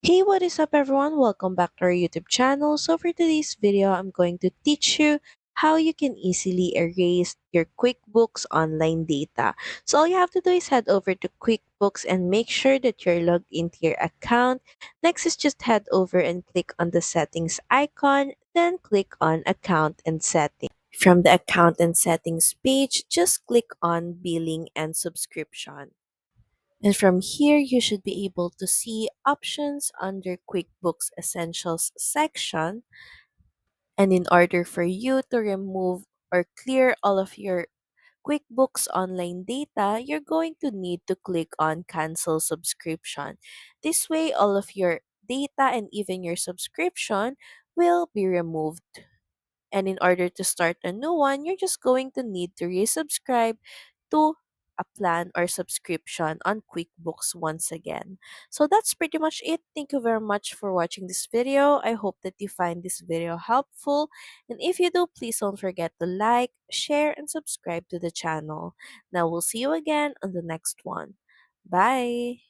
Hey, what is up everyone? Welcome back to our YouTube channel. So for today's video, I'm going to teach you how you can easily erase your QuickBooks Online data. So all you have to do is head over to QuickBooks and make sure that you're logged into your account. Next is just head over and click on the settings icon, then click on account and settings. From the account and settings page, just click on billing and subscription. And from here, you should be able to see options under QuickBooks Essentials section. And in order for you to remove or clear all of your QuickBooks Online data, you're going to need to click on Cancel Subscription. This way, all of your data and even your subscription will be removed. And in order to start a new one, you're just going to need to resubscribe to a plan or subscription on QuickBooks once again. So that's pretty much it. Thank you very much for watching this video. I hope that you find this video helpful. And if you do, please don't forget to like, share, and subscribe to the channel. Now we'll see you again on the next one. Bye!